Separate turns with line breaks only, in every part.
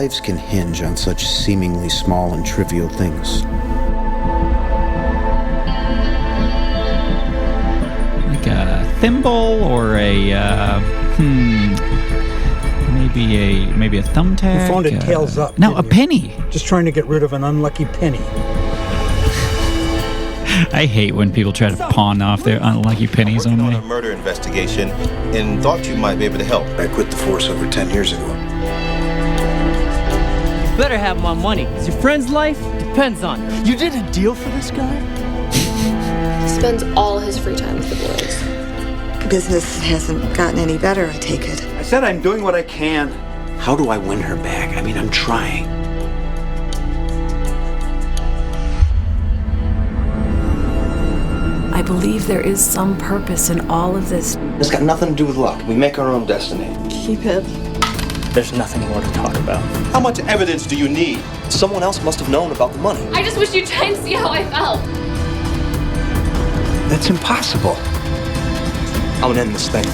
lives can hinge on such seemingly small and trivial things.
Like a thimble or maybe a thumbtack.
You phoned it tails up.
No, a penny.
Just trying to get rid of an unlucky penny.
I hate when people try to pawn off their unlucky pennies on
I'm
me.
working on a murder investigation and thought you might be able to help.
I quit the force over 10 years ago.
Better have my money, because your friend's life depends on it.
You did a deal for this guy?
He spends all his free time with the boys.
Business hasn't gotten any better, I take it.
I said I'm doing what I can. How do I win her back? I mean, I'm trying.
I believe there is some purpose in all of this.
It's got nothing to do with luck. We make our own destiny.
Keep it.
There's nothing more to talk about.
How much evidence do you need?
Someone else must have known about the money.
I just wish you'd try and see how I felt.
That's impossible.
I'm gonna end this thing.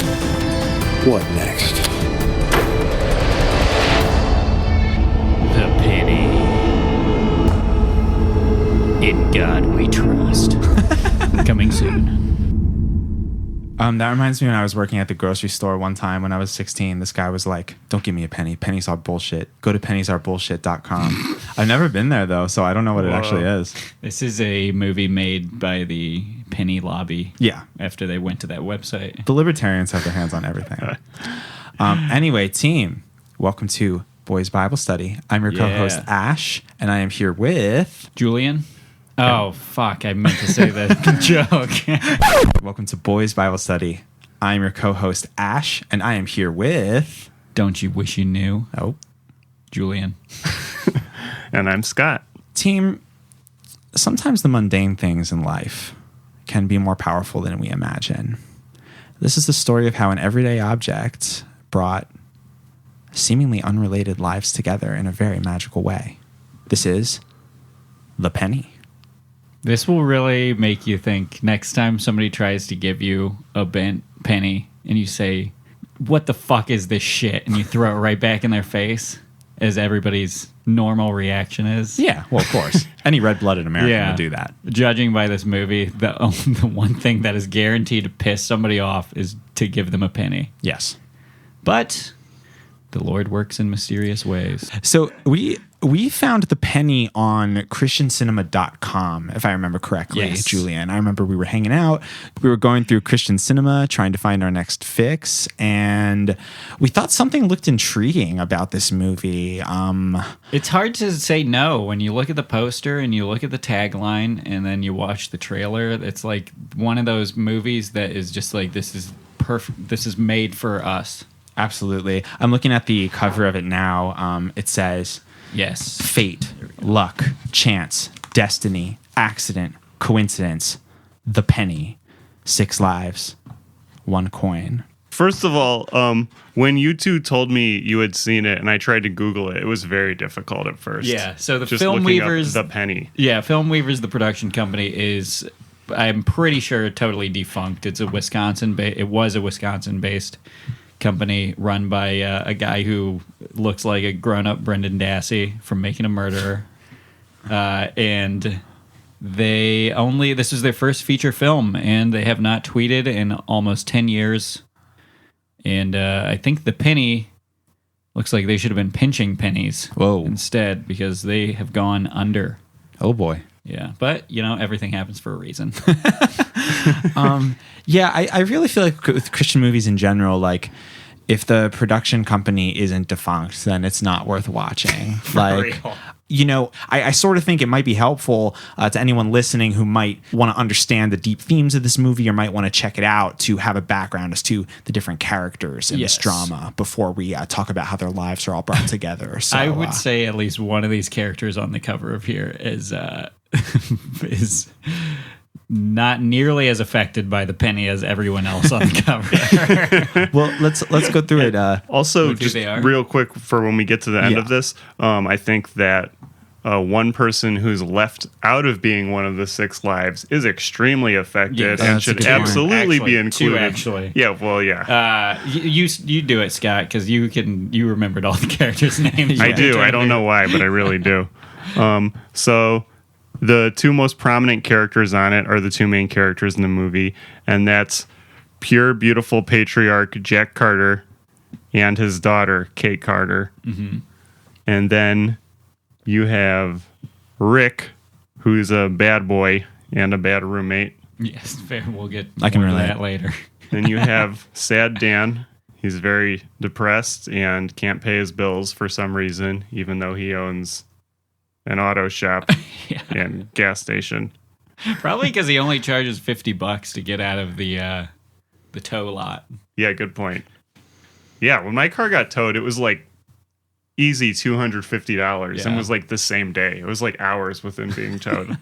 What next?
The penny. In God we trust. Coming soon.
That reminds me when I was working at the grocery store one time when I was 16, this guy was like, don't give me a penny. Pennies are bullshit. Go to penniesarebullshit.com. I've never been there though, so I don't know what it actually is.
This is a movie made by the penny lobby.
Yeah.
After they went to that website.
The libertarians have their hands on everything. Anyway, team, welcome to Boys Bible Study. I'm your co-host, Ash, and I am here with...
Julian. Oh, fuck. I meant to say the joke.
Welcome to Boys Bible Study. I'm your co-host, Ash, and I am here with...
Don't you wish you knew?
Oh.
Julian.
And I'm Scott.
Team, sometimes the mundane things in life can be more powerful than we imagine. This is the story of how an everyday object brought seemingly unrelated lives together in a very magical way. This is the penny.
This will really make you think next time somebody tries to give you a bent penny and you say, what the fuck is this shit? And you throw it right back in their face, as everybody's normal reaction is.
Yeah, well, of course. Any red-blooded American would do that.
Judging by this movie, the one thing that is guaranteed to piss somebody off is to give them a penny.
Yes.
But the Lord works in mysterious ways.
So we found the penny on christiancinema.com, if I remember correctly,
yes.
Julian. I remember we were hanging out. We were going through Christian Cinema, trying to find our next fix, and we thought something looked intriguing about this movie.
It's hard to say no when you look at the poster and you look at the tagline and then you watch the trailer. It's like one of those movies that is just like, this is perfect. This is made for us.
Absolutely. I'm looking at the cover of it now. It says...
Yes.
Fate, luck, chance, destiny, accident, coincidence, the penny, 6 lives, 1 coin.
First of all, when you two told me you had seen it and I tried to Google it, it was very difficult at first.
Yeah, so the
Just
Film
looking up
Weavers...
the penny.
Yeah, Film Weavers, the production company, is, I'm pretty sure, totally defunct. It's a it was a Wisconsin-based company run by a guy who looks like a grown-up Brendan Dassey from Making a Murderer, and this is their first feature film, and they have not tweeted in almost 10 years, and I think the penny looks like they should have been pinching pennies instead, because they have gone under.
Oh boy.
Yeah, but everything happens for a reason.
Yeah, I really feel like with Christian movies in general, like if the production company isn't defunct, then it's not worth watching. I sort of think it might be helpful to anyone listening who might want to understand the deep themes of this movie or might want to check it out to have a background as to the different characters in this drama before we talk about how their lives are all brought together. So
I would say at least one of these characters on the cover of here is not nearly as affected by the penny as everyone else on the cover.
Well, let's go through it.
Also, just real quick for when we get to the end of this, I think that one person who's left out of being one of the 6 lives is extremely affected and should absolutely be included.
2 actually.
Yeah, well, yeah.
You do it, Scott, because you remembered all the characters' names.
I do. I don't know why, but I really do. So the 2 most prominent characters on it are the 2 main characters in the movie, and that's pure, beautiful patriarch Jack Carter and his daughter, Kate Carter. Mm-hmm. And then you have Rick, who's a bad boy and a bad roommate.
Yes, fair. We'll get
I can
more to
relate.
that later.
Then you have Sad Dan. He's very depressed and can't pay his bills for some reason, even though he owns an auto shop and gas station.
Probably because he only charges $50 to get out of the tow lot.
Yeah, good point. Yeah, when my car got towed, it was like easy $250 and was like the same day. It was like hours within being towed.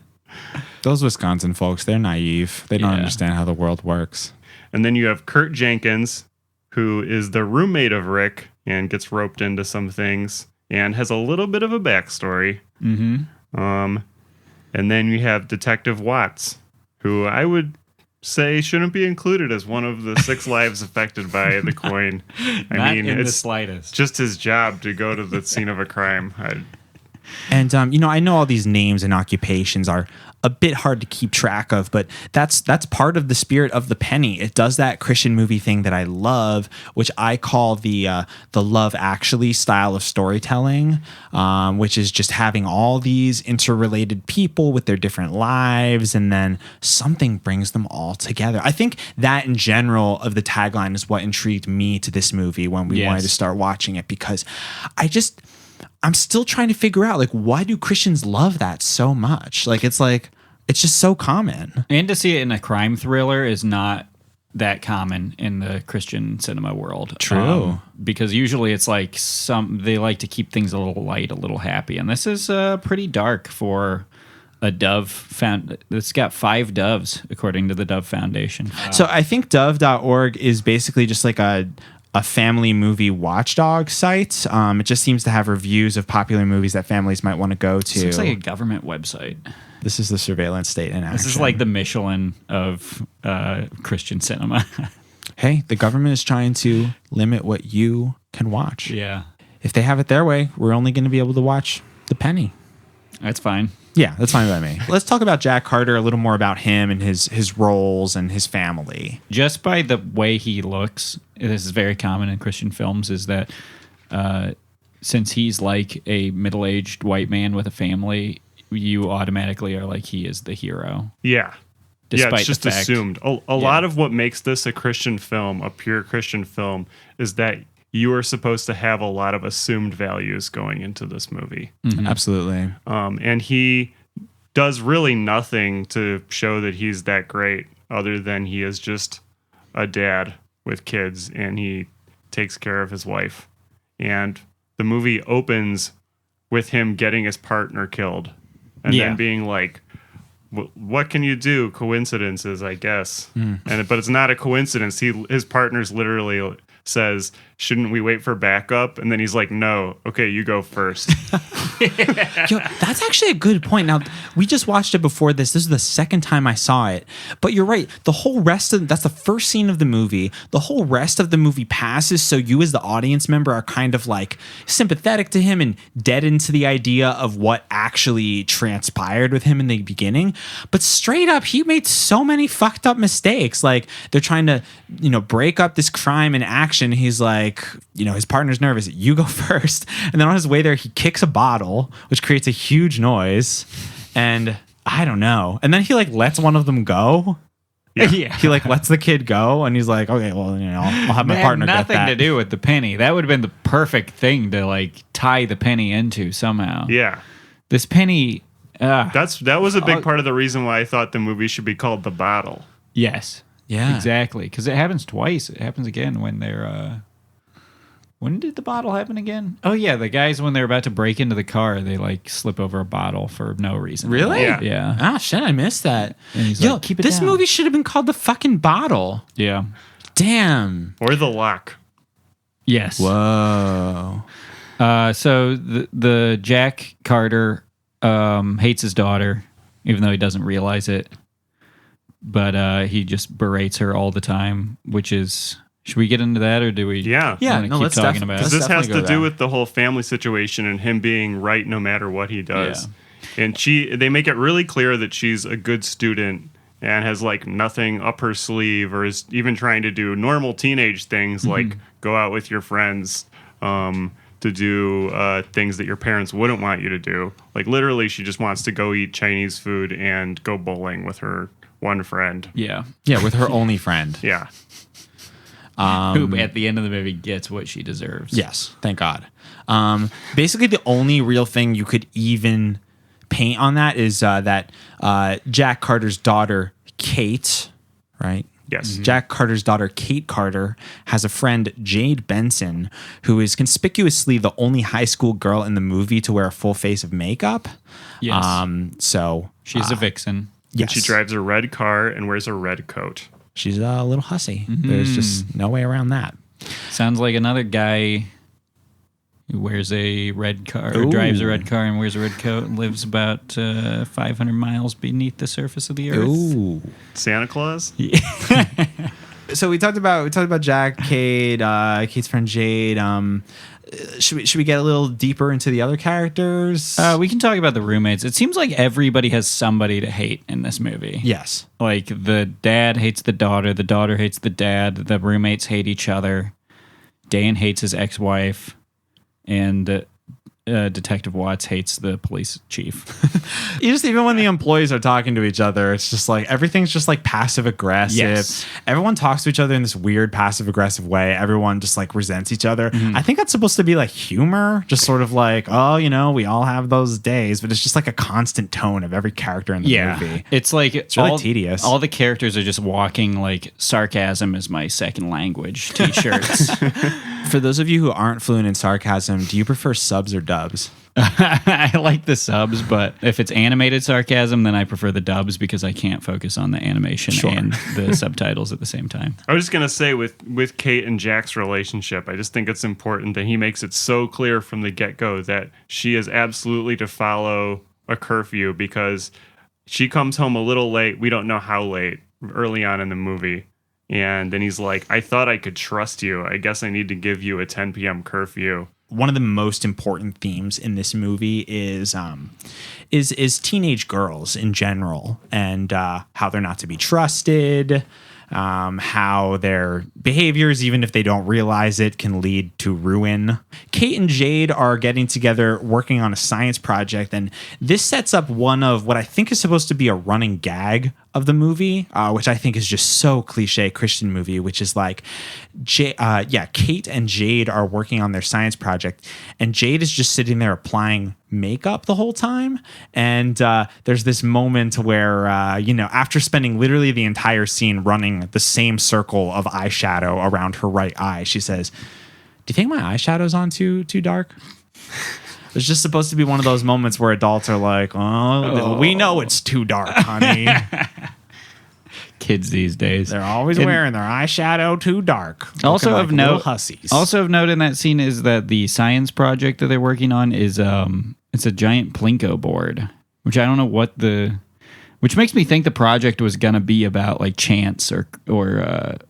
Those Wisconsin folks, they're naive. They don't understand how the world works.
And then you have Kurt Jenkins, who is the roommate of Rick and gets roped into some things and has a little bit of a backstory. Mm-hmm. And then you have Detective Watts, who I would say shouldn't be included as one of the 6 lives affected by the coin.
I mean, it's the slightest.
Just his job to go to the scene of a crime.
And I know all these names and occupations are a bit hard to keep track of, but that's part of the spirit of the penny. It does that Christian movie thing that I love, which I call the Love Actually style of storytelling, which is just having all these interrelated people with their different lives, and then something brings them all together. I think that in general of the tagline is what intrigued me to this movie when we wanted to start watching it, because I'm still trying to figure out, like, why do Christians love that so much? It's just so common.
And to see it in a crime thriller is not that common in the Christian cinema world.
True.
Because usually it's like they like to keep things a little light, a little happy. And this is pretty dark for a Dove. It's got 5 doves, according to the Dove Foundation.
So I think dove.org is basically just like a family movie watchdog site. It just seems to have reviews of popular movies that families might want to go to.
It looks like a government website.
This is the surveillance state in action.
This is like the Michelin of Christian cinema.
Hey, the government is trying to limit what you can watch.
Yeah.
If they have it their way, we're only going to be able to watch The Penny.
That's fine.
Yeah, that's fine by me. Let's talk about Jack Carter, a little more about him and his roles and his family.
Just by the way he looks, this is very common in Christian films, is that since he's like a middle-aged white man with a family, you automatically are like, he is the hero.
Yeah.
Despite
it's just
the fact,
assumed. A lot of what makes this a Christian film, a pure Christian film, is that you are supposed to have a lot of assumed values going into this movie.
Mm-hmm. Absolutely.
And he does really nothing to show that he's that great, other than he is just a dad with kids and he takes care of his wife. And the movie opens with him getting his partner killed and then being like, what can you do? Coincidences, I guess. But it's not a coincidence. His partner's literally says, shouldn't we wait for backup? And then he's like, no, okay, you go first.
Yo, that's actually a good point. Now, we just watched it before this. This is the second time I saw it. But you're right. The whole rest of that's the first scene of the movie. The whole rest of the movie passes, so you as the audience member are kind of like sympathetic to him and dead into the idea of what actually transpired with him in the beginning. But straight up, he made so many fucked up mistakes. Like, they're trying to, break up this crime in action. He's like, his partner's nervous. You go first. And then on his way there, he kicks a bottle, which creates a huge noise. And I don't know. And then he lets one of them go.
Yeah.
He lets the kid go, and he's like, okay, well, I'll have my partner get that.
Nothing to do with the penny. That would have been the perfect thing to tie the penny into somehow.
Yeah.
This penny.
That was a big part of the reason why I thought the movie should be called The Bottle.
Yes.
Yeah.
Exactly. Because it happens twice. It happens again when they're. When did the bottle happen again? Oh, yeah. The guys, when they're about to break into the car, they slip over a bottle for no reason.
Really?
Yeah.
Ah, shit, I missed that.
And he's
Yo,
like, keep it
this
down.
movie should have been called The Fucking Bottle.
Yeah.
Damn.
Or The Lock.
Yes.
Whoa.
So the Jack Carter hates his daughter, even though he doesn't realize it. But he just berates her all the time, which is... Should we get into that, or do we?
Yeah.
wanna keep
let's
talking about
Because
it?
this has
definitely
to
go
do
there.
with the whole family situation and him being right no matter what he does. And they make it really clear that she's a good student and has like nothing up her sleeve, or is even trying to do normal teenage things like go out with your friends, to do things that your parents wouldn't want you to do. Like literally, she just wants to go eat Chinese food and go bowling with her one friend.
Yeah.
Yeah, with her only friend.
Yeah.
Who at the end of the movie gets what she deserves.
Yes, thank God. Basically, the only real thing you could even paint on that is that Jack Carter's daughter, Kate, right?
Yes.
Jack Carter's daughter, Kate Carter, has a friend, Jade Benson, who is conspicuously the only high school girl in the movie to wear a full face of makeup.
Yes.
So
She's a vixen.
yes,
She drives a red car and wears a red coat.
she's a little hussy. There's just no way around that.
Sounds like another guy who wears a red car, or drives a red car and wears a red coat, and lives about 500 miles beneath the surface of the earth.
Ooh.
Santa Claus?
So we talked about Jack, Kate, Kate's friend Jade. Should we get a little deeper into the other characters?
We can talk about the roommates. It seems like everybody has somebody to hate in this movie.
Yes.
Like the dad hates the daughter hates the dad, the roommates hate each other. Dan hates his ex-wife, and Detective Watts hates the police chief.
Even when the employees are talking to each other, it's just like everything's just like passive aggressive.
Yes.
Everyone talks to each other in this weird passive aggressive way. Everyone just like resents each other. I think that's supposed to be like humor, just sort of like, oh, we all have those days, but it's just like a constant tone of every character in the movie.
It's like
It's really tedious.
All the characters are just walking like sarcasm is my second language t-shirts.
For those of you who aren't fluent in sarcasm, do you prefer subs or dubs?
I like the subs, but if it's animated sarcasm, then I prefer the dubs because I can't focus on the animation and the subtitles at the same time.
I was just going to say with Kate and Jack's relationship, I just think it's important that he makes it so clear from the get-go that she is absolutely to follow a curfew, because she comes home a little late. We don't know how late, early on in the movie. And then he's like, I thought I could trust you. I guess I need to give you a 10 p.m. curfew.
One of the most important themes in this movie is teenage girls in general, and how they're not to be trusted, how their behaviors, even if they don't realize it, can lead to ruin. Kate and Jade are getting together working on a science project, and this sets up one of what I think is supposed to be a running gag of the movie, which I think is just so cliche Christian movie, which is like, Kate and Jade are working on their science project, and Jade is just sitting there applying makeup the whole time. And there's this moment where, after spending literally the entire scene running the same circle of eyeshadow around her right eye, she says, "Do you think my eyeshadow's on too dark?" It's just supposed to be one of those moments where adults are like, oh, we know it's too dark, honey.
Kids these days.
They're always wearing their eyeshadow too dark.
Also
like
of note,
hussies.
Also of note in that scene is that the science project that they're working on is it's a giant Plinko board, which I don't know which makes me think the project was gonna be about like chance or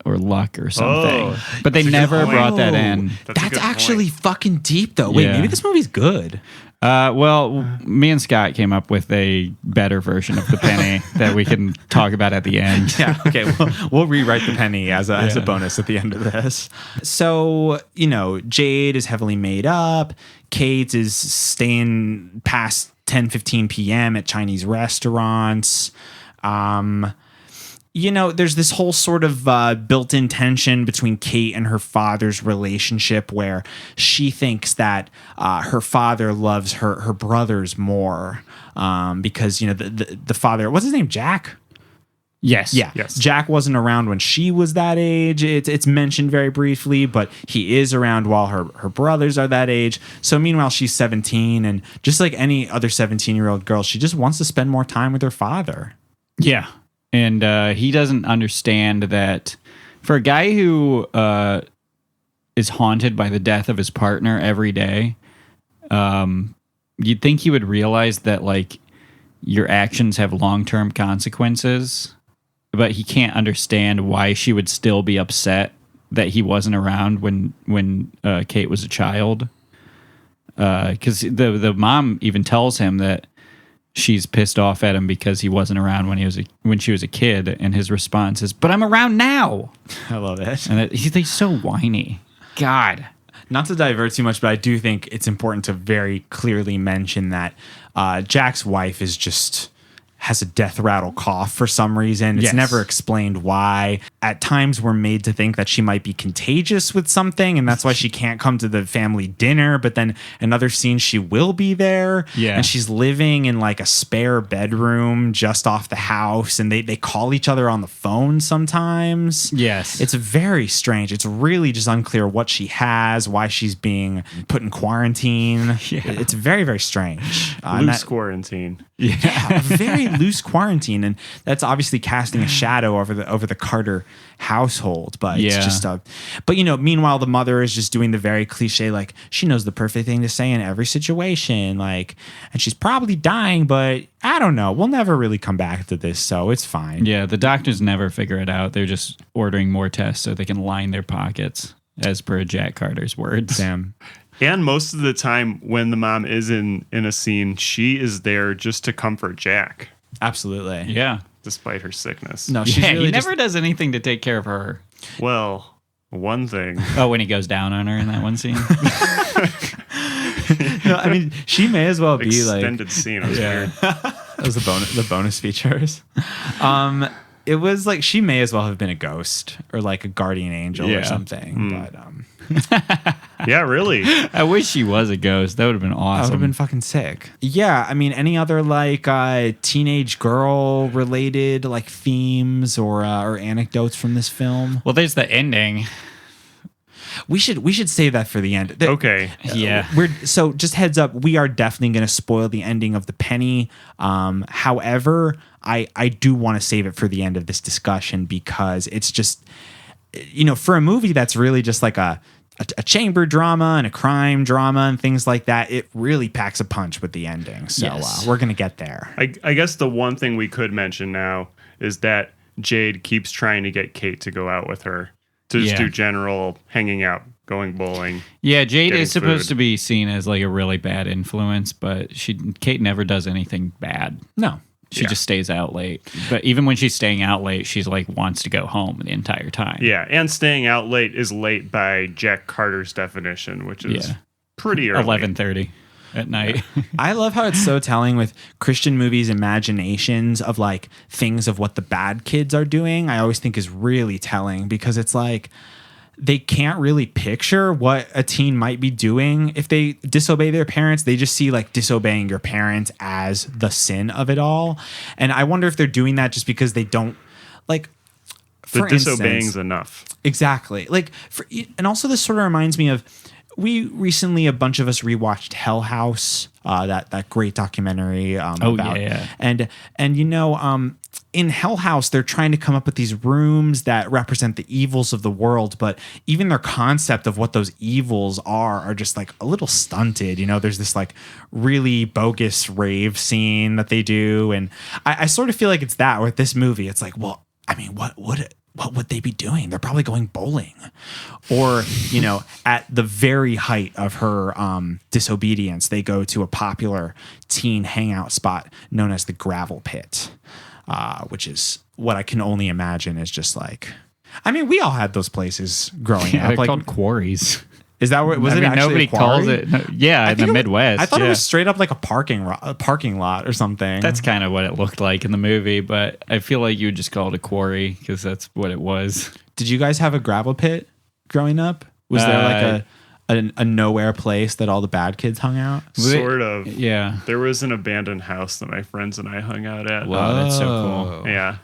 luck or something. But they never brought that in.
That's actually fucking deep though. Wait, maybe this movie's good.
Well, me and Scott came up with a better version of the penny that we can talk about at the end.
Yeah, okay. We'll rewrite the penny as a bonus at the end of this. So, Jade is heavily made up. Kate is staying past 10-15 p.m. at Chinese restaurants. There's this whole sort of built-in tension between Kate and her father's relationship, where she thinks that her father loves her brothers more because the father, what's his name, Jack?
Yes.
Yeah.
Yes.
Jack wasn't around when she was that age. It's mentioned very briefly, but he is around while her brothers are that age. So meanwhile, she's 17, and just like any other 17-year-old girl, she just wants to spend more time with her father.
Yeah. And he doesn't understand that for a guy who is haunted by the death of his partner every day, you'd think he would realize that like your actions have long-term consequences, but he can't understand why she would still be upset that he wasn't around when Kate was a child. Because the mom even tells him that she's pissed off at him because he wasn't around when she was a kid, and his response is, "But I'm around now."
I love it.
And he's so whiny. God.
Not to divert too much, but I do think it's important to very clearly mention that Jack's wife has a death rattle cough for some reason. It's
Yes.
never explained why. At times we're made to think that she might be contagious with something, and that's why she can't come to the family dinner. But then another scene, she will be there.
Yeah.
And she's living in like a spare bedroom just off the house, and they call each other on the phone sometimes.
Yes.
It's very strange. It's really just unclear what she has, why she's being put in quarantine.
Yeah.
It's very, very strange.
Loose quarantine.
Yeah, a very loose quarantine, and that's obviously casting a shadow over the Carter household. But
Yeah.
it's just but meanwhile the mother is just doing the very cliche, like she knows the perfect thing to say in every situation, like, and she's probably dying, but I don't know, we'll never really come back to this, so it's fine.
Yeah, the doctors never figure it out. They're just ordering more tests so they can line their pockets, as per Jack Carter's words.
Damn.
And most of the time when the mom is in a scene, she is there just to comfort Jack,
Absolutely.
Yeah.
despite her sickness.
No, she's
Yeah,
really
he
just
never does anything to take care of her.
Well, one thing.
Oh, when he goes down on her in that one scene?
no, I mean, she may as well be like
Extended scene. It was weird.
that was the bonus features. It was like she may as well have been a ghost or like a guardian angel or
Yeah.
something. But
Yeah, really.
I wish she was a ghost. That would have been
that would
awesome.
have been fucking sick. Yeah, I mean, any other like teenage girl related like themes or anecdotes from this film?
Well, there's the ending.
We should save that for the end.
Okay.
Yeah.
So just heads up, we are definitely going to spoil the ending of The Penny. However, I do want to save it for the end of this discussion because it's just, for a movie that's really just like a chamber drama and a crime drama and things like that, it really packs a punch with the ending. So
Yes.
we're going to get there.
I guess the one thing we could mention now is that Jade keeps trying to get Kate to go out with her to just
Yeah.
do general hanging out, going bowling.
Yeah, Jade
Getting
is supposed
food.
to be seen as like a really bad influence, but Kate never does anything bad.
No.
She just stays out late. But even when she's staying out late, she's like wants to go home the entire time.
Yeah, and staying out late is late by Jack Carter's definition, which is
Yeah.
pretty early.
11:30 at night.
I love how it's so telling with Christian movies' imaginations of like things of what the bad kids are doing. I always think is really telling because it's like they can't really picture what a teen might be doing if they disobey their parents. They just see like disobeying your parents as the sin of it all. And I wonder if they're doing that just because they don't like.
The
For instance,
disobeying's enough.
Exactly. Like, and also this sort of reminds me of, we recently, a bunch of us rewatched Hell House, that great documentary.
Yeah.
And in Hell House, they're trying to come up with these rooms that represent the evils of the world, but even their concept of what those evils are just like a little stunted. There's this like really bogus rave scene that they do. And I sort of feel like it's that with this movie. It's like, well, I mean, what would they be doing? They're probably going bowling. Or, at the very height of her disobedience, they go to a popular teen hangout spot known as the Gravel Pit, which is what I can only imagine is just like, I mean, we all had those places growing
Yeah,
up.
they're
Like,
called quarries.
is that what was
I
it?
mean,
Actually
nobody
a quarry?
calls it. Yeah, in the Midwest.
I thought
yeah.
it was straight up like a parking lot or something.
That's kind of what it looked like in the movie, but I feel like you would just call it a quarry because that's what it was.
Did you guys have a gravel pit growing up? Was there like a nowhere place that all the bad kids hung out?
Sort of.
Yeah.
There was an abandoned house that my friends and I hung out at.
Wow, that's so cool.
Yeah.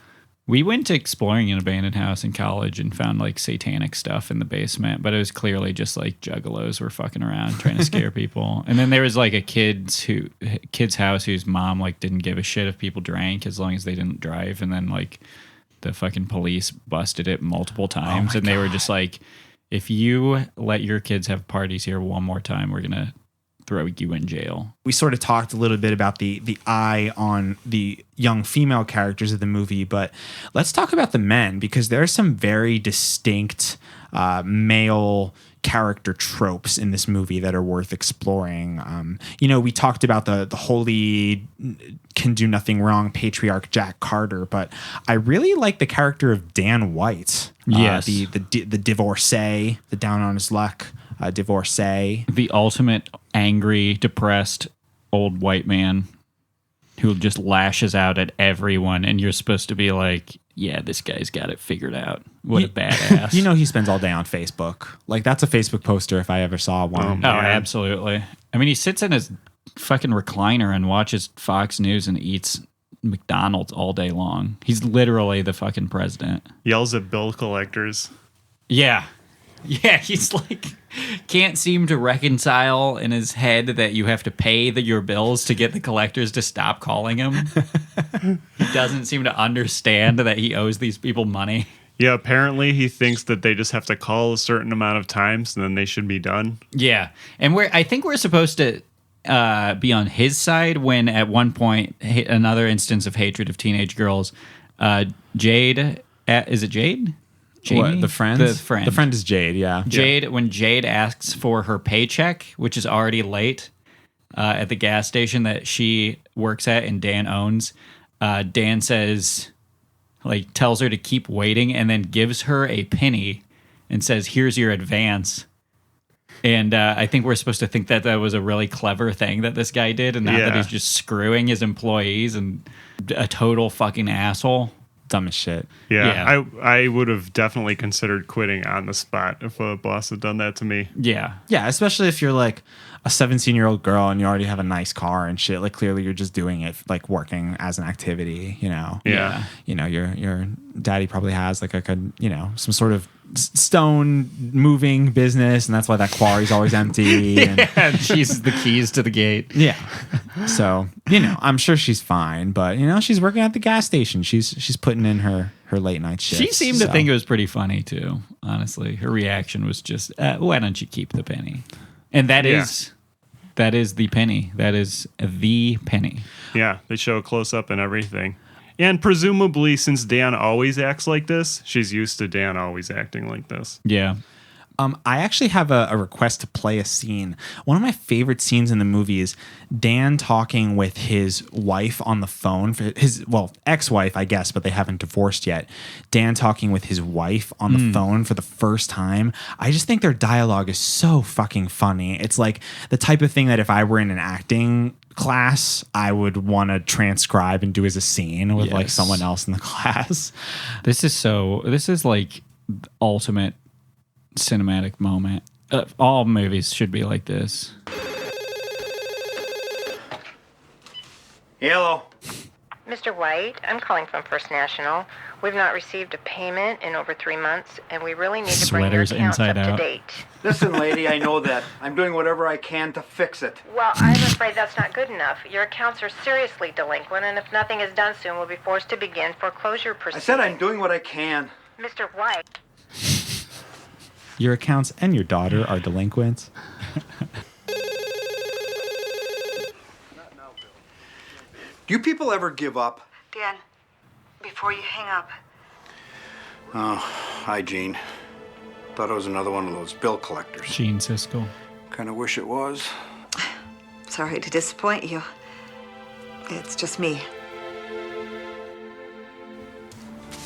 We went to exploring an abandoned house in college and found like satanic stuff in the basement, but it was clearly just like juggalos were fucking around trying to scare people. And then there was like a kid's house whose mom like didn't give a shit if people drank as long as they didn't drive. And then like the fucking police busted it multiple times, and they were just like, if you let your kids have parties here one more time, we're gonna throw you in jail.
We sort of talked a little bit about the eye on the young female characters of the movie, but let's talk about the men, because there are some very distinct male character tropes in this movie that are worth exploring. We talked about the holy, can do nothing wrong patriarch Jack Carter, but I really like the character of Dan White.
Yes.
The divorcee, the down on his luck divorcee.
The ultimate angry, depressed old white man who just lashes out at everyone, and you're supposed to be like, yeah, this guy's got it figured out. What a badass.
He spends all day on Facebook. Like, that's a Facebook poster if I ever saw one.
Oh, absolutely. I mean, he sits in his fucking recliner and watches Fox News and eats McDonald's all day long. He's literally the fucking president.
Yells at bill collectors.
Yeah. Yeah, he's like, can't seem to reconcile in his head that you have to pay your bills to get the collectors to stop calling him. He doesn't seem to understand that he owes these people money.
Yeah, apparently he thinks that they just have to call a certain amount of times and then they should be done.
Yeah, and I think we're supposed to be on his side when at one point, another instance of hatred of teenage girls, Jade, is it Jade?
What, the friend?
The friend.
The friend is Jade, yeah.
Jade, when Jade asks for her paycheck, which is already late, at the gas station that she works at and Dan owns, Dan says, tells her to keep waiting and then gives her a penny and says, here's your advance. And I think we're supposed to think that was a really clever thing that this guy did, and not that he's just screwing his employees and a total fucking asshole.
Dumb as shit.
Yeah. I would have definitely considered quitting on the spot if a boss had done that to me.
Yeah.
Yeah, especially if you're like a 17-year-old girl and you already have a nice car and shit. Like, clearly you're just doing it, like, working as an activity,
Yeah.
Your daddy probably has like some sort of stone moving business, and that's why that quarry's always empty.
And she's the keys to the gate.
Yeah. So, I'm sure she's fine, but she's working at the gas station. She's putting in her late night shifts.
She seemed to think it was pretty funny too, honestly. Her reaction was just, why don't you keep the penny? And that is the penny. That is the penny.
Yeah, they show a close up and everything. And presumably, since Dan always acts like this, she's used to Dan always acting like this.
Yeah.
I actually have a request to play a scene. One of my favorite scenes in the movie is Dan talking with his wife on the phone, for his ex-wife, I guess, but they haven't divorced yet. Dan talking with his wife on the phone for the first time. I just think their dialogue is so fucking funny. It's like the type of thing that if I were in an acting class, I would want to transcribe and do as a scene with like someone else in the class.
This is like ultimate cinematic moment. All movies should be like this.
Hello.
Mr. White, I'm calling from First National. We've not received a payment in over 3 months, and we really need to bring your
Sweaters
accounts
inside
up
out.
to date.
Listen, lady, I know that. I'm doing whatever I can to fix it.
Well, I'm afraid that's not good enough. Your accounts are seriously delinquent, and if nothing is done soon, we'll be forced to begin foreclosure
I
proceedings.
said I'm doing what I can.
Mr. White.
Your accounts and your daughter are delinquents.
Do you people ever give up?
Dan, before you hang up,
Oh, hi, Gene. Thought it was another one of those bill collectors.
Gene Siskel.
Kind of wish it was.
sorry to disappoint you. It's just me.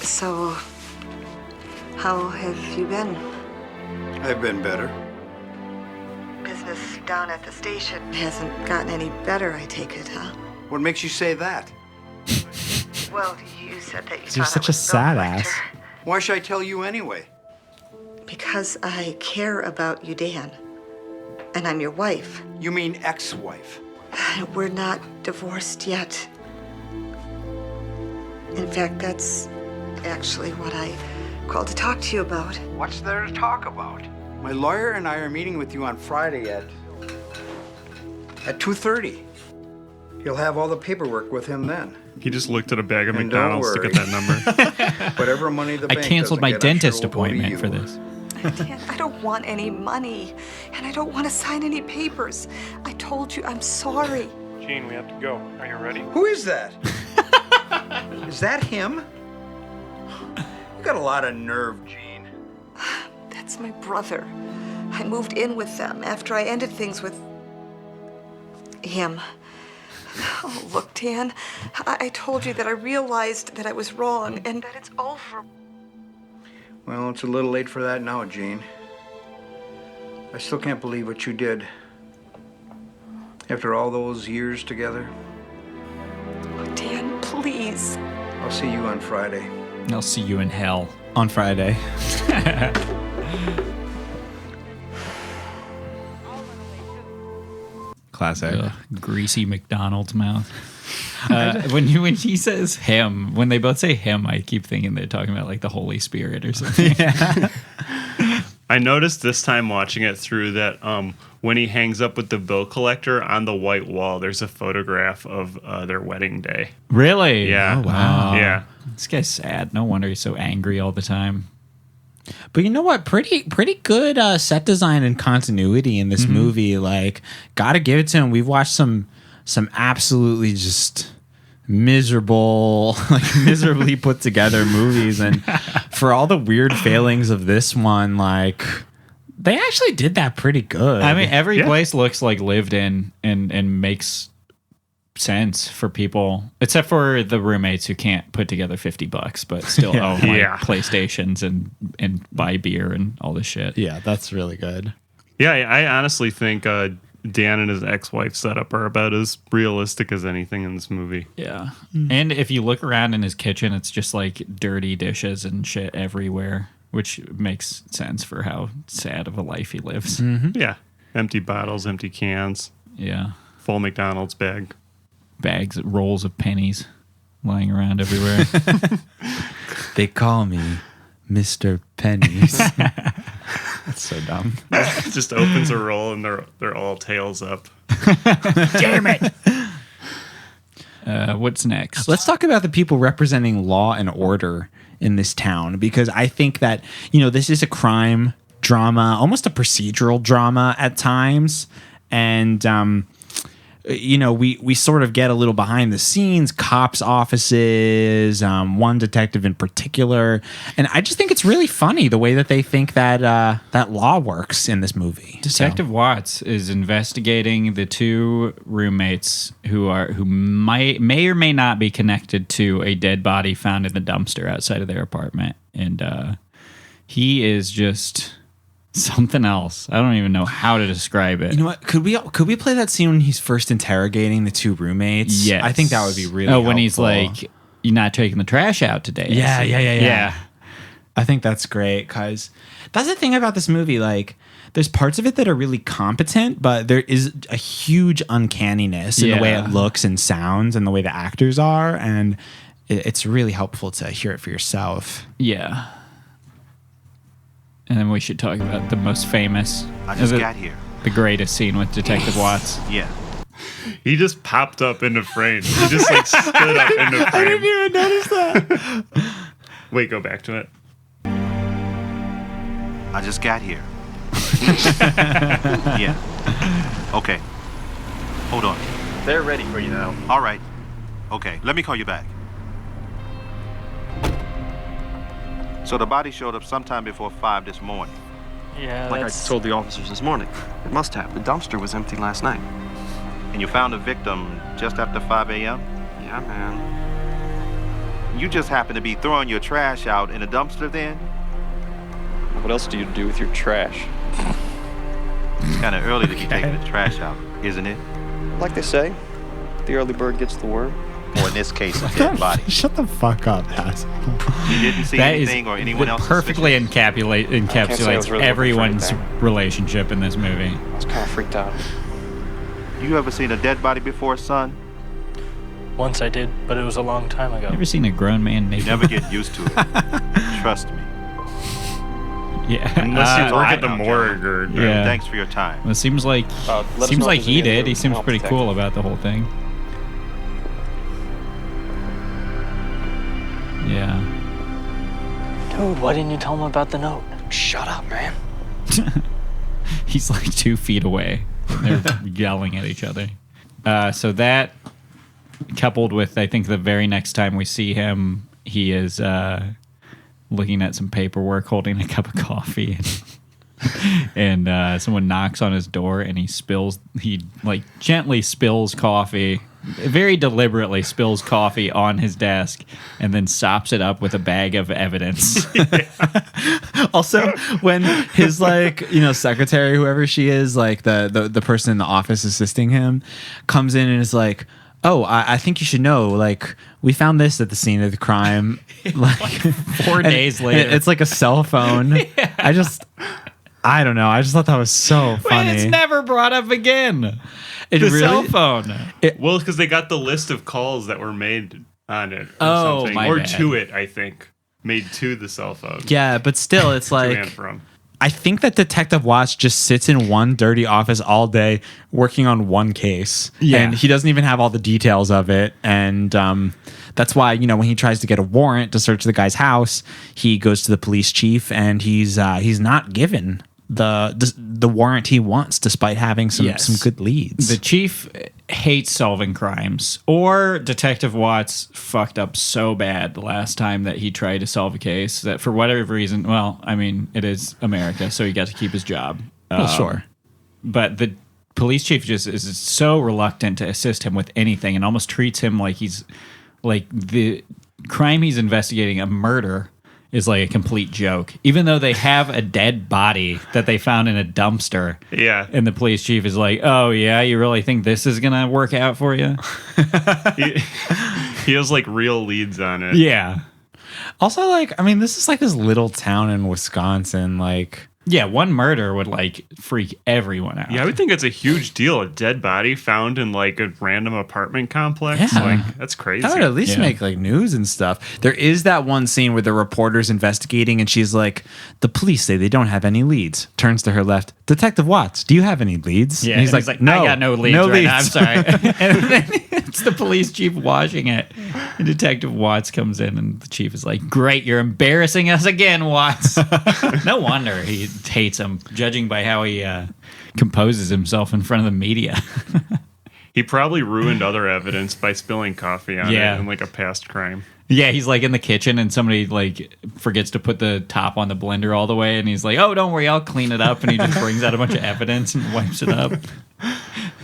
So, how have you been?
I've been better.
Business down at the station hasn't gotten any better, I take it, huh?
What makes you say that?
Well, you said that you
You're
thought
such
it
a
was
sad
Bill
ass.
Lecter.
Why should I tell you anyway?
Because I care about you, Dan. And I'm your wife.
You mean ex-wife?
We're not divorced yet. In fact, that's actually what I called to talk to you about.
What's there to talk about? My lawyer and I are meeting with you on Friday at 2:30. He'll have all the paperwork with him then.
He just looked at a bag of
And don't
McDonald's to
worry.
get that number.
Whatever money the
I
bank
canceled
doesn't
my
get, I'm sure
dentist
will go to
appointment
you.
for this.
Dan, I don't want any money, and I don't want to sign any papers. I told you I'm sorry.
Gene, we have to go. Are you ready?
Who is that? Is that him? You got a lot of nerve, Gene.
That's my brother. I moved in with them after I ended things with him. Oh, look, Dan, I told you that I realized that I was wrong and that it's over.
Well, it's a little late for that now, Gene. I still can't believe what you did. After all those years together.
Oh, Dan, please.
I'll see you on Friday.
I'll see you in hell.
On Friday. Classic.
Ugh, greasy McDonald's mouth. When he says him, when they both say him, I keep thinking they're talking about like the Holy Spirit or something.
Yeah.
I noticed this time watching it through that when he hangs up with the bill collector on the white wall, there's a photograph of their wedding day.
Really?
Yeah.
Oh, wow.
Yeah.
This guy's sad. No wonder he's so angry all the time.
But you know what? Pretty good set design and continuity in this movie. Like, gotta give it to him. We've watched some absolutely just miserable, like miserably put together movies, and for all the weird failings of this one, like they actually did that pretty good.
I mean, every place looks like lived in and makes sense for people, except for the roommates who can't put together $50, but still own like PlayStations and buy beer and all this shit.
Yeah, that's really good.
Yeah, I honestly think Dan and his ex-wife setup are about as realistic as anything in this movie.
Yeah. And if you look around in his kitchen, it's just like dirty dishes and shit everywhere, which makes sense for how sad of a life he lives.
Yeah. Empty bottles, empty cans.
Yeah.
Full McDonald's bag.
Bags, rolls of pennies lying around everywhere.
They call me Mr. Pennies. That's so dumb.
Just opens a roll and they're all tails up.
Damn it! What's next?
Let's talk about the people representing law and order in this town, because I think that, you know, this is a crime drama, almost a procedural drama at times. And, you know, we sort of get a little behind the scenes, cops' offices, one detective in particular. And I just think it's really funny the way that they think that that law works in this movie.
Detective Watts is investigating the two roommates who may or may not be connected to a dead body found in the dumpster outside of their apartment. And he is just something else. I don't even know how to describe it.
You know what? Could we play that scene when he's first interrogating the two roommates?
Yes.
I think that would be really helpful.
When he's like, "You're not taking the trash out today."
Yeah. I think that's great, because that's the thing about this movie. Like, there's parts of it that are really competent, but there is a huge uncanniness in the way it looks and sounds and the way the actors are, and it's really helpful to hear it for yourself.
Yeah. And then we should talk about the most famous.
I just got here.
The greatest scene with Detective Watts.
Yeah.
He just popped up into frame. He just like stood up into frame.
I didn't even notice that.
Wait, go back to it.
I just got here. Yeah. Okay. Hold on.
They're ready for you now.
All right. Okay, let me call you back. So the body showed up sometime before 5 this morning.
Yeah, like I told the officers this morning. It must have. The dumpster was empty last night.
And you found the victim just after 5 a.m.?
Yeah, man.
You just happened to be throwing your trash out in a dumpster then?
What else do you do with your trash?
It's kind of early to be taking the trash out, isn't it?
Like they say, the early bird gets the worm.
Or in this case, a dead body.
Shut the fuck up, asshole.
You didn't see anything or anyone else?
Perfectly encapsulates everyone's relationship in this movie.
I was kind of freaked out.
You ever seen a dead body before, son?
Once I did, but it was a long time ago.
Ever seen a grown man naked?
You never get used to it. Trust me.
Yeah.
Unless you work at the morgue or...
Yeah.
Thanks for your time.
Well, it seems like he did. He seems pretty cool about the whole thing. Yeah.
Dude, why didn't you tell him about the note? Shut up, man.
He's like 2 feet away. They're yelling at each other. So that, coupled with, I think the very next time we see him, he is looking at some paperwork, holding a cup of coffee, and someone knocks on his door, and he like gently spills coffee, very deliberately spills coffee on his desk, and then sops it up with a bag of evidence.
Also, when his like secretary, whoever she is, like the person in the office assisting him, comes in and is like, "Oh, I think you should know. Like, we found this at the scene of the crime." Like
4 days later,
it's like a cell phone.
Yeah.
I don't know. I just thought that was so funny.
It's never brought up again.
The
cell phone.
Well, because they got the list of calls that were made on it,
or
something,
my
or
bad.
to it. I think made to the cell phone.
Yeah, but still, it's
To and
like
from.
I think that Detective Watts just sits in one dirty office all day working on one case.
Yeah.
And he doesn't even have all the details of it. And that's why, when he tries to get a warrant to search the guy's house, he goes to the police chief and he's not given the warrant he wants, despite having some good leads.
The chief hates solving crimes, or Detective Watts fucked up so bad the last time that he tried to solve a case that for whatever reason, well, I mean, it is America, so he got to keep his job.
Well, sure.
But the police chief just is so reluctant to assist him with anything and almost treats him like he's like the crime he's investigating, a murder, is like a complete joke, even though they have a dead body that they found in a dumpster.
Yeah.
And the police chief is like, "Oh yeah, you really think this is gonna work out for you?"
He has like real leads on it.
Yeah.
Also, like, I mean, this is like this little town in Wisconsin, like.
Yeah, one murder would like freak everyone out.
Yeah, I would think it's a huge deal. A dead body found in like a random apartment complex.
Yeah.
Like, that's crazy.
That would at least make like news and stuff. There is that one scene where the reporter's investigating and she's like, "The police say they don't have any leads." Turns to her left, "Detective Watts, do you have any leads?"
Yeah,
and he's like, "No,
"I got no leads right now. I'm sorry." And then it's the police chief washing it. And Detective Watts comes in and the chief is like, "Great, you're embarrassing us again, Watts." No wonder he hates him, judging by how he composes himself in front of the media.
He probably ruined other evidence by spilling coffee on it in like a past crime.
Yeah, he's like in the kitchen and somebody like forgets to put the top on the blender all the way, and he's like, "Oh, don't worry, I'll clean it up," and he just brings out a bunch of evidence and wipes it up.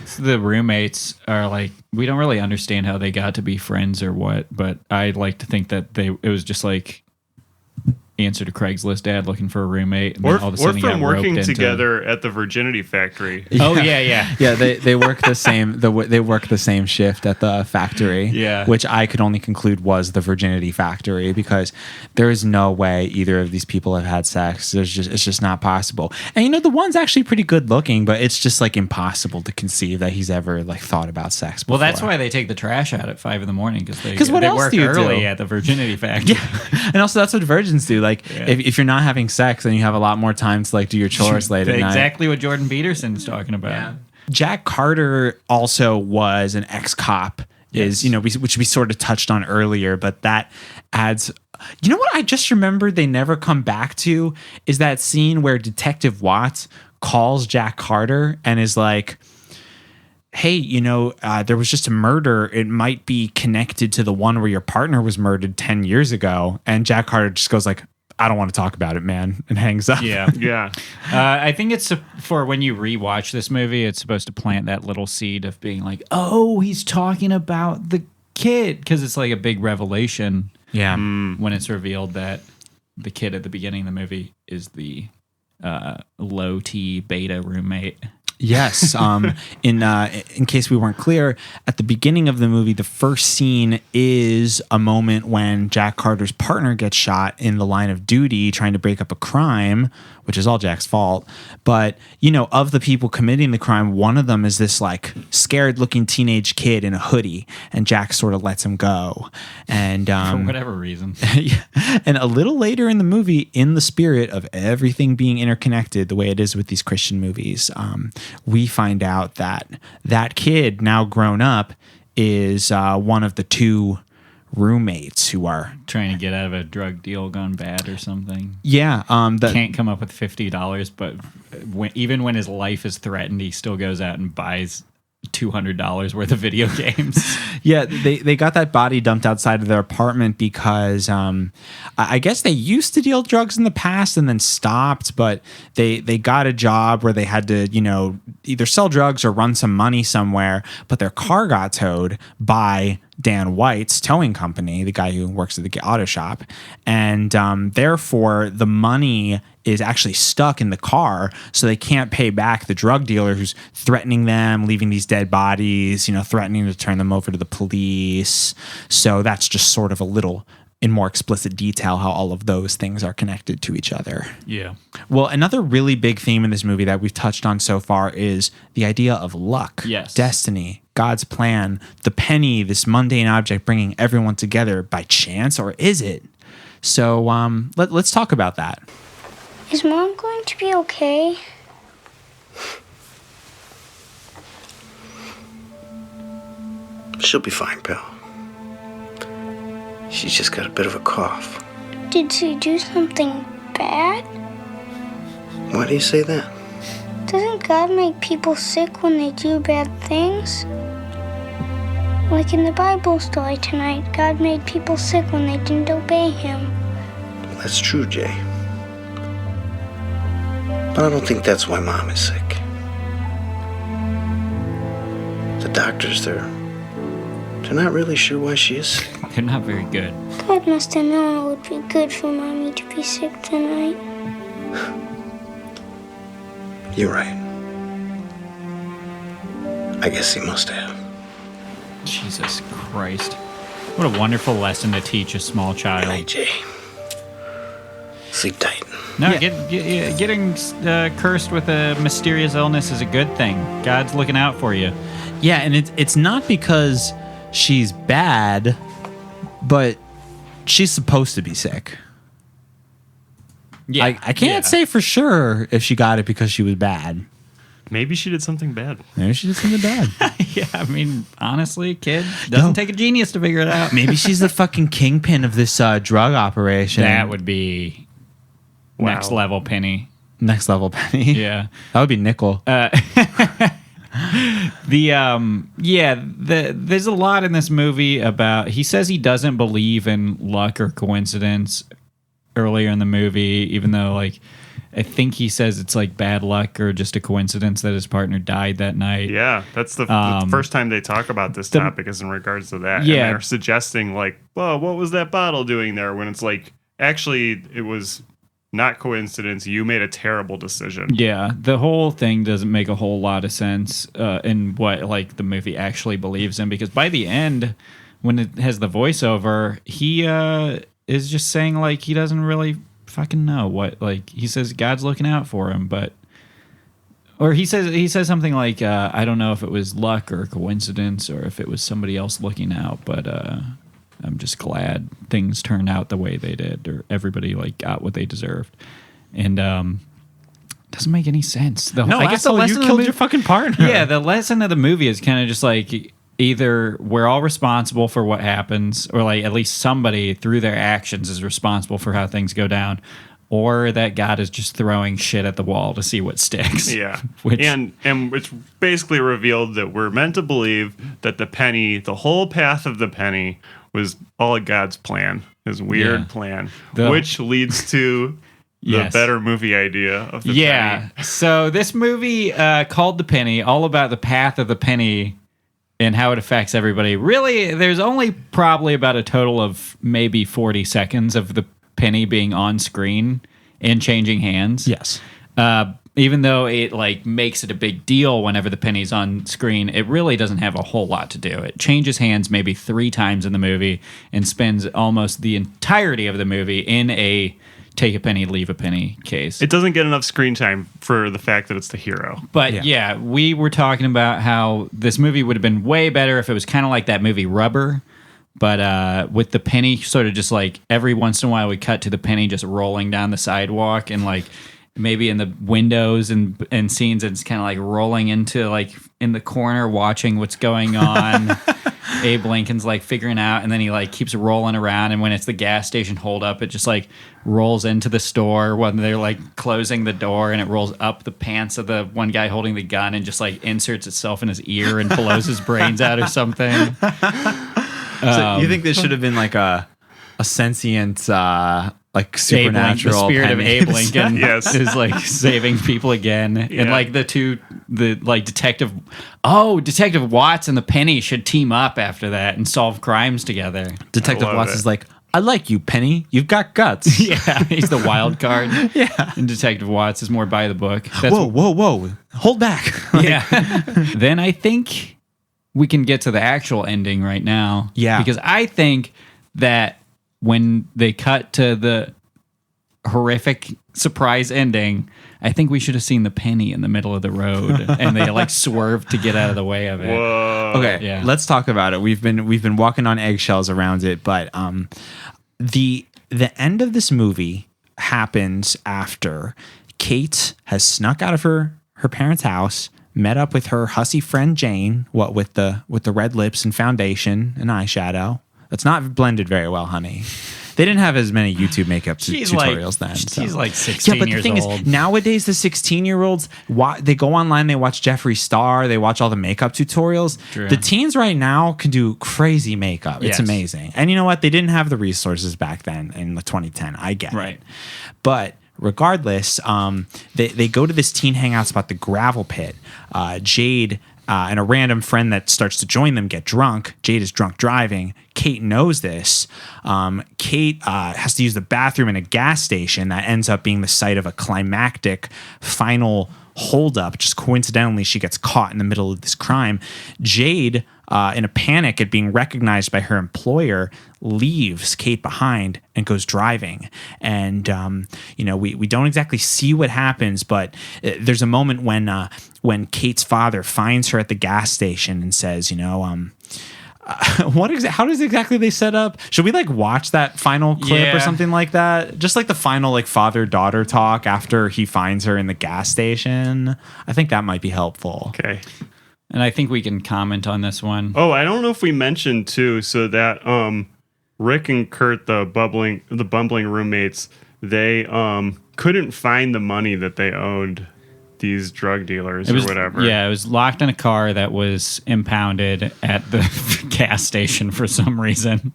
So the roommates are like, we don't really understand how they got to be friends or what, but I like to think that it was just like answer to Craigslist ad looking for a roommate, and
Or,
then all of a sudden
or
he got
from
roped
working
into-
together at the virginity factory.
Oh yeah.
Yeah, they work the same. They work the same shift at the factory.
Yeah.
Which I could only conclude was the virginity factory, because there is no way either of these people have had sex. It's just not possible. And the one's actually pretty good looking, but it's just like impossible to conceive that he's ever like thought about sex before.
Well, that's why they take the trash out at 5 a.m. because
what
they
else
work
do you
early
do?
at the virginity factory.
Yeah, and also that's what virgins do. Like, if you're not having sex, then you have a lot more time to like do your chores late at night.
Exactly what Jordan Peterson's talking about. Yeah.
Jack Carter also was an ex-cop, which we sort of touched on earlier, but that adds. You know what I just remembered they never come back to is that scene where Detective Watts calls Jack Carter and is like, "Hey, there was just a murder. It might be connected to the one where your partner was murdered 10 years ago." And Jack Carter just goes like, "I don't want to talk about it, man," and hangs up.
Yeah.
Yeah.
I think it's for when you rewatch this movie, it's supposed to plant that little seed of being like, "Oh, he's talking about the kid," because it's like a big revelation.
Yeah.
When it's revealed that the kid at the beginning of the movie is the low T beta roommate.
Yes. In case we weren't clear, at the beginning of the movie, the first scene is a moment when Jack Carter's partner gets shot in the line of duty trying to break up a crime, which is all Jack's fault. But, of the people committing the crime, one of them is this like scared looking teenage kid in a hoodie, and Jack sort of lets him go. And
For whatever reason.
And a little later in the movie, in the spirit of everything being interconnected, the way it is with these Christian movies, we find out that kid, now grown up, is one of the two roommates who are
trying to get out of a drug deal gone bad or something.
Yeah,
can't come up with $50, but even when his life is threatened, he still goes out and buys $200 worth of video games.
Yeah, they got that body dumped outside of their apartment because I guess they used to deal drugs in the past and then stopped, but they got a job where they had to, either sell drugs or run some money somewhere, but their car got towed by Dan White's towing company, the guy who works at the auto shop, and therefore the money is actually stuck in the car, so they can't pay back the drug dealer who's threatening them, leaving these dead bodies, threatening to turn them over to the police. So that's just sort of a little in more explicit detail how all of those things are connected to each other.
Yeah.
Well, another really big theme in this movie that we've touched on so far is the idea of luck,
yes,
destiny, God's plan, the penny, this mundane object bringing everyone together by chance, or is it? So let's talk about that.
Is Mom going to be okay?
She'll be fine, pal. She's just got a bit of a cough.
Did she do something bad?
Why do you say that?
Doesn't God make people sick when they do bad things? Like in the Bible story tonight, God made people sick when they didn't obey Him.
That's true, Jay. But I don't think that's why Mom is sick. The doctors, they're not really sure why she is sick.
They're not very good.
God must have known it would be good for Mommy to be sick tonight.
You're right. I guess he must have.
Jesus Christ. What a wonderful lesson to teach a small child.
Good night, Jay. Sleep tight.
No, getting cursed with a mysterious illness is a good thing. God's looking out for you.
Yeah, and it's not because she's bad, but she's supposed to be sick.
Yeah,
I can't say for sure if she got it because she was bad.
Maybe she did something bad.
Maybe she did something bad.
Yeah, I mean, honestly, kid, doesn't take a genius to figure it out.
Maybe she's the fucking kingpin of this drug operation.
That would be next level penny.
Next level penny.
Yeah,
that would be nickel.
There's a lot in this movie about. He says he doesn't believe in luck or coincidence earlier in the movie, even though I think he says it's like bad luck or just a coincidence that his partner died that night.
Yeah, that's the first time they talk about this topic is in regards to that.
Yeah.
And they're suggesting well, what was that bottle doing there? When it's actually it was not coincidence. You made a terrible decision.
Yeah, the whole thing doesn't make a whole lot of sense in what the movie actually believes in, because by the end, when it has the voiceover, he is just saying he doesn't really fucking know what he says God's looking out for him, or he says something I don't know if it was luck or coincidence or if it was somebody else looking out, but I'm just glad things turned out the way they did, or everybody got what they deserved. And doesn't make any sense.
I guess the lesson you killed your fucking partner.
Yeah, the lesson of the movie is kind of just either we're all responsible for what happens, or at least somebody through their actions is responsible for how things go down, or that God is just throwing shit at the wall to see what sticks.
Yeah. And it's basically revealed that we're meant to believe that the whole path of the penny was all God's plan, his weird plan, which leads to the better movie idea of the penny.
So this movie called The Penny, all about the path of the penny and how it affects everybody. Really, there's only probably about a total of maybe 40 seconds of the penny being on screen and changing hands.
Yes.
Even though it makes it a big deal whenever the penny's on screen, it really doesn't have a whole lot to do. It changes hands maybe 3 times in the movie and spends almost the entirety of the movie in a take a penny, leave a penny case.
It doesn't get enough screen time for the fact that it's the hero.
But yeah, we were talking about how this movie would have been way better if it was kind of like that movie Rubber. But with the penny sort of just every once in a while we cut to the penny just rolling down the sidewalk, and maybe in the windows and scenes it's kind of rolling into in the corner watching what's going on. Abe Lincoln's like figuring out, and then he like keeps rolling around, and when it's the gas station holdup, it just like rolls into the store when they're like closing the door, and it rolls up the pants of the one guy holding the gun and just like inserts itself in his ear and blows his brains out or something.
So you think this should have been like a sentient like supernatural
the spirit of
penny?
Abe Lincoln
Yes.
is like saving people again. And like the detective Watts and the Penny should team up after that and solve crimes together.
Detective Watts is like, I like you, Penny. You've got guts.
Yeah, he's the wild card.
Yeah.
And Detective Watts is more by the book.
Whoa. Hold back.
Yeah. Then I think we can get to the actual ending right now.
Yeah.
Because I think that when they cut to the horrific surprise ending, I think we should have seen the penny in the middle of the road and they like swerved to get out of the way of it.
Whoa.
Okay, let's talk about it. We've been walking on eggshells around it, but the end of this movie happens after Kate has snuck out of her parents' house, met up with her hussy friend Jane, with the red lips and foundation and eyeshadow. That's not blended very well, honey. They didn't have as many YouTube makeup tutorials then.
She's like 16
yeah, but
years
the thing
old.
is, nowadays the 16-year-olds, they go online, they watch Jeffree Star, they watch all the makeup tutorials.
True.
The teens right now can do crazy makeup. It's
Yes.
amazing. And you know what? They didn't have the resources back then in the 2010. I get it. But regardless, they go to this teen hangout spot, the gravel pit. Jade and a random friend that starts to join them get drunk. Jade is drunk driving. Kate knows this. Kate has to use the bathroom in a gas station that ends up being the site of a climactic final holdup. Just coincidentally, she gets caught in the middle of this crime. Jade, in a panic at being recognized by her employer, leaves Kate behind and goes driving. And we don't exactly see what happens, but there's a moment when Kate's father finds her at the gas station and says, how does exactly they set up? Should we like watch that final clip or something like that? Just like the final like father-daughter talk after he finds her in the gas station. I think that might be helpful.
Okay.
And I think we can comment on this one.
Oh, I don't know if we mentioned too, so that Rick and Kurt, the bumbling roommates, they couldn't find the money that they owed these drug dealers or whatever.
Yeah, it was locked in a car that was impounded at the gas station for some reason.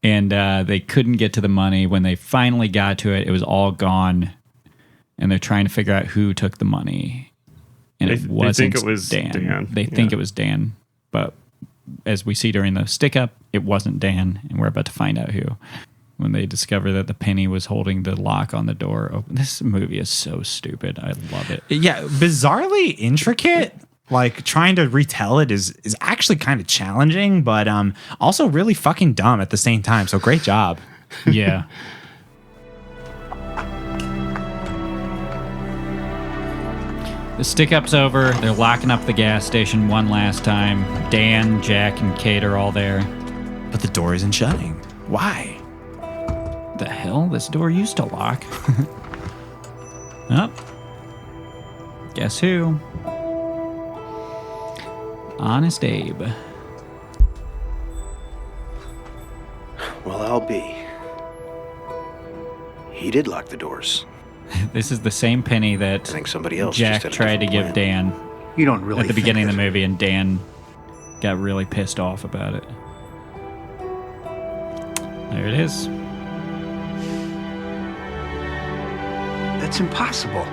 And they couldn't get to the money. When they finally got to it, it was all gone. And they're trying to figure out who took the money. And it wasn't
they think it was Dan.
They think it was Dan. But as we see during the stick-up, it wasn't Dan. And we're about to find out who. When they discover that the penny was holding the lock on the door open. This movie is so stupid. I love it.
Yeah, bizarrely intricate. Like trying to retell it is actually kind of challenging, but also really fucking dumb at the same time. So great job.
Yeah. The stick-up's over. They're locking up the gas station one last time. Dan, Jack, and Kate are all there.
But the door isn't shutting. Why?
The hell? This door used to lock. Oh. Guess who? Honest Abe.
Well, I'll be. He did lock the doors.
This is the same penny that
I think somebody else
Jack
just had a
tried to
different
give
plan.
Dan.
You don't really
at the
think
beginning of
that-
the movie, and Dan got really pissed off about it. There it is.
That's impossible.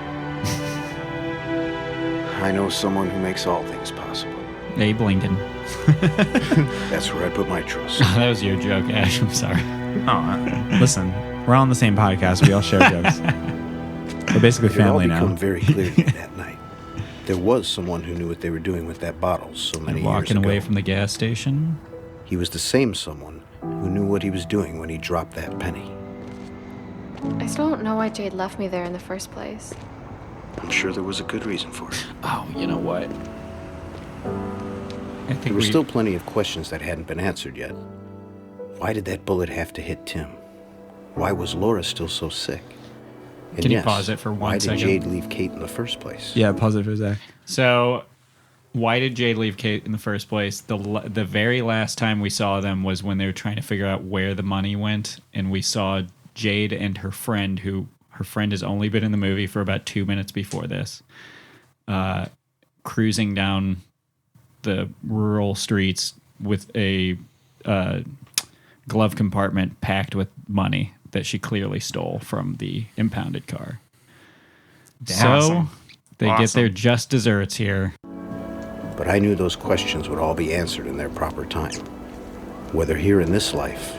I know someone who makes all things possible.
Abe Lincoln.
That's where I put my trust.
That was your joke, Ash. I'm sorry.
Oh, listen, we're on the same podcast. We all share jokes. We're basically
It all
family now.
became very clear to me that night. There was someone who knew what they were doing with that bottle so many years
Walking
ago.
away from the gas station.
He was the same someone who knew what he was doing when he dropped that penny.
I still don't know why Jade left me there in the first place.
I'm sure there was a good reason for it.
Oh, you know what? I think
There were still plenty of questions that hadn't been answered yet. Why did that bullet have to hit Tim? Why was Laura still so sick? And
Can you pause it for 1
why
second?
did Jade leave Kate in the first place?
Yeah, pause it for a sec.
So why did Jade leave Kate in the first place? The very last time we saw them was when they were trying to figure out where the money went, and we saw Jade and her friend, who her friend has only been in the movie for about 2 minutes before this, cruising down the rural streets with a glove compartment packed with money that she clearly stole from the impounded car. So they get their just desserts here.
But I knew those questions would all be answered in their proper time, whether here in this life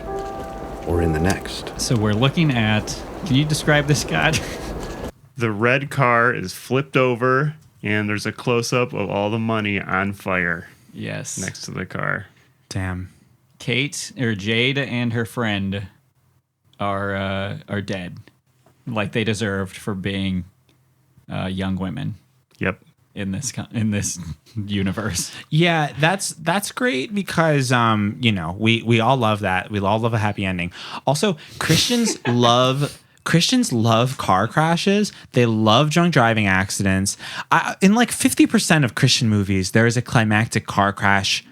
or in the next.
So we're looking at, can you describe this, Scott?
The red car is flipped over, and there's a close-up of all the money on fire.
Yes.
Next to the car.
Damn.
Jade and her friend are dead, like they deserved for being young women.
Yep.
In this universe.
Yeah, that's great because we all love that. We all love a happy ending. Also, Christians love car crashes. They love drunk driving accidents. In like 50% of Christian movies, there is a climactic car crash.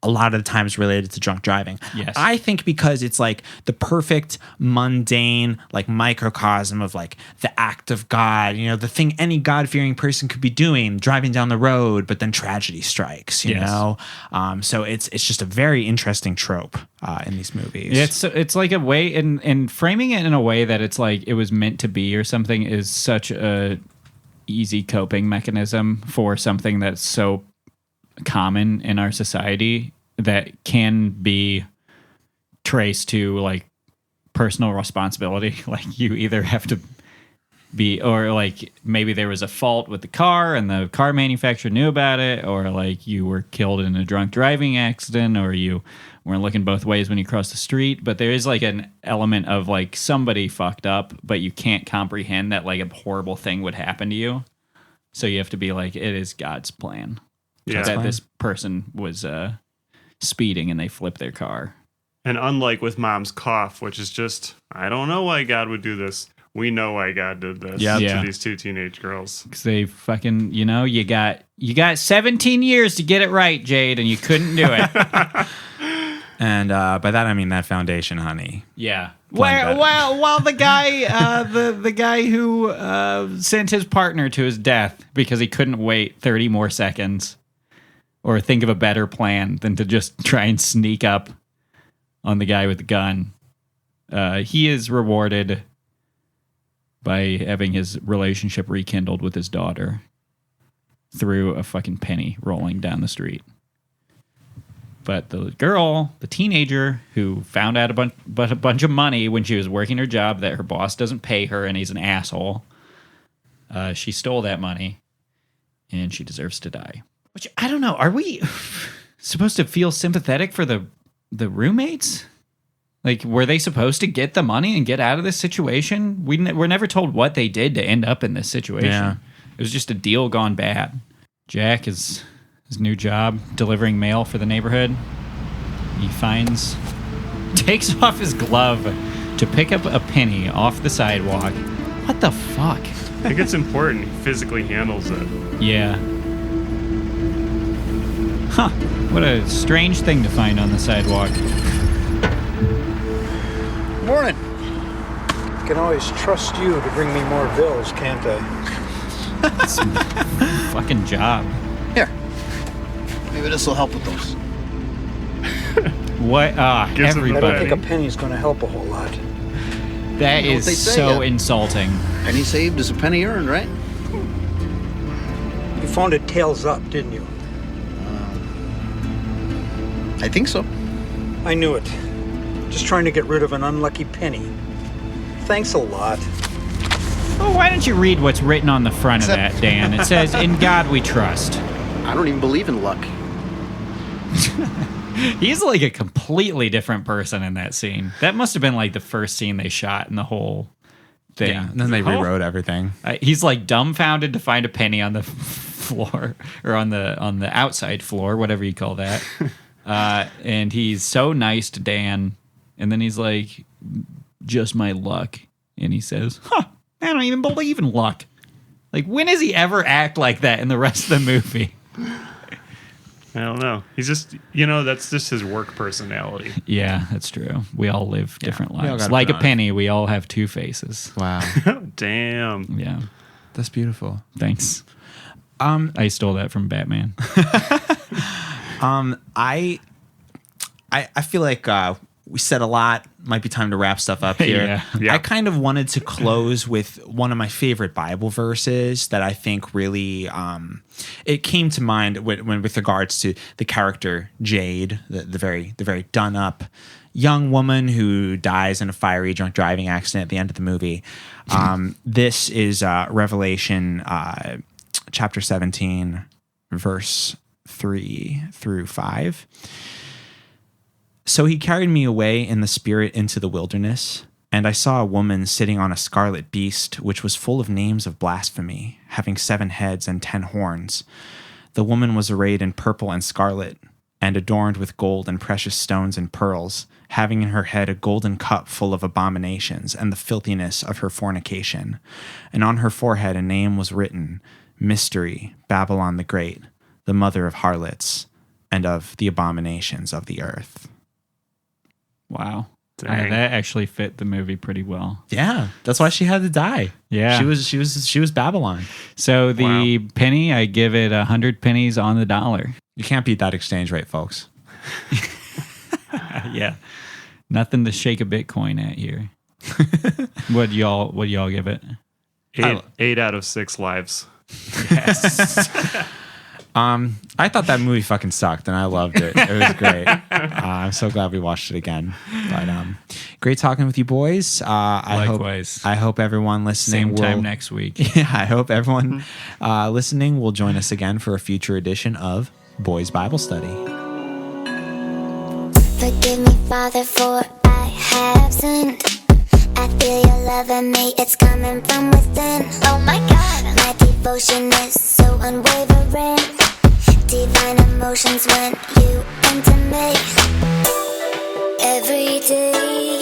A lot of the times related to drunk driving.
Yes.
I think because it's like the perfect mundane like microcosm of like the act of God, the thing any God-fearing person could be doing, driving down the road, but then tragedy strikes, you know? So it's just a very interesting trope in these movies.
It's like a way in framing it in a way that it's like it was meant to be or something is such a easy coping mechanism for something that's so common in our society that can be traced to like personal responsibility. Like you either have to be, or like maybe there was a fault with the car and the car manufacturer knew about it, or like you were killed in a drunk driving accident, or you weren't looking both ways when you crossed the street. But there is like an element of like somebody fucked up, but you can't comprehend that like a horrible thing would happen to you. So you have to be like, it is God's plan.
Yeah.
That this person was speeding and they flipped their car.
And unlike with Mom's cough, which is just, I don't know why God would do this. We know why God did this to these two teenage girls.
Because they fucking, you got 17 years to get it right, Jade, and you couldn't do it.
And by that I mean that foundation, honey.
Yeah. While the guy, the guy who sent his partner to his death because he couldn't wait 30 more seconds or think of a better plan than to just try and sneak up on the guy with the gun. He is rewarded by having his relationship rekindled with his daughter through a fucking penny rolling down the street. But the girl, the teenager who found out a bunch of money when she was working her job that her boss doesn't pay her and he's an asshole, she stole that money and she deserves to die. Which, I don't know, are we supposed to feel sympathetic for the roommates? Like, were they supposed to get the money and get out of this situation? We're never told what they did to end up in this situation.
Yeah.
It was just a deal gone bad. Jack is his new job, delivering mail for the neighborhood. He takes off his glove to pick up a penny off the sidewalk. What the fuck?
I think it's important he physically handles it.
Yeah. Huh. What a strange thing to find on the sidewalk.
Morning. I can always trust you to bring me more bills, can't I?
It's a fucking job.
Here. Maybe this will help with those.
What? Everybody.
I don't think a penny's going to help a whole lot.
That
You know what they
is
say,
so insulting.
Penny saved is a penny earned, right?
You phoned it tails up, didn't you?
I think so.
I knew it. Just trying to get rid of an unlucky penny. Thanks a lot.
Oh, why don't you read what's written on the front of that, Dan? It says, "In God we trust."
I don't even believe in luck.
He's like a completely different person in that scene. That must have been like the first scene they shot in the whole thing.
Yeah, and then they rewrote everything.
He's like dumbfounded to find a penny on the floor or on the outside floor, whatever you call that. And he's so nice to Dan. And then he's like, "Just my luck." And he says, "Huh, I don't even believe in luck." Like, when does he ever act like that in the rest of the movie?
I don't know. He's just, that's just his work personality.
Yeah, that's true. We all live different
all
lives.
gotta
Like
put
a
on
penny, we all have two faces.
Wow.
Damn.
Yeah.
That's beautiful.
Thanks. I stole that from Batman.
I feel like we said a lot. Might be time to wrap stuff up here.
Yeah.
I kind of wanted to close with one of my favorite Bible verses that I think really it came to mind when with regards to the character Jade, the very done up young woman who dies in a fiery drunk driving accident at the end of the movie. This is Revelation chapter 17, verse 3 through 5. So he carried me away in the spirit into the wilderness, and I saw a woman sitting on a scarlet beast, which was full of names of blasphemy, having 7 heads and 10 horns. The woman was arrayed in purple and scarlet, and adorned with gold and precious stones and pearls, having in her head a golden cup full of abominations and the filthiness of her fornication. And on her forehead a name was written, Mystery, Babylon the Great, the mother of harlots, and of the abominations of the earth.
Wow.
Dang.
That actually fit the movie pretty well.
Yeah, that's why she had to die.
Yeah.
She was Babylon.
So the penny, I give it 100 pennies on the dollar.
You can't beat that exchange rate, folks.
Yeah. Nothing to shake a Bitcoin at here. What y'all give it?
8 out of 6 lives.
Yes.
I thought that movie fucking sucked, and I loved it. It was great. I'm so glad we watched it again. But great talking with you boys.
Likewise.
I hope everyone listening
Same time next week.
Yeah, I hope everyone listening will join us again for a future edition of Boys Bible Study.
Forgive me, Father, for I have sinned. I feel your love in me, it's coming from within. Oh my God, my devotion is so unwavering. Divine emotions when you enter me. Every day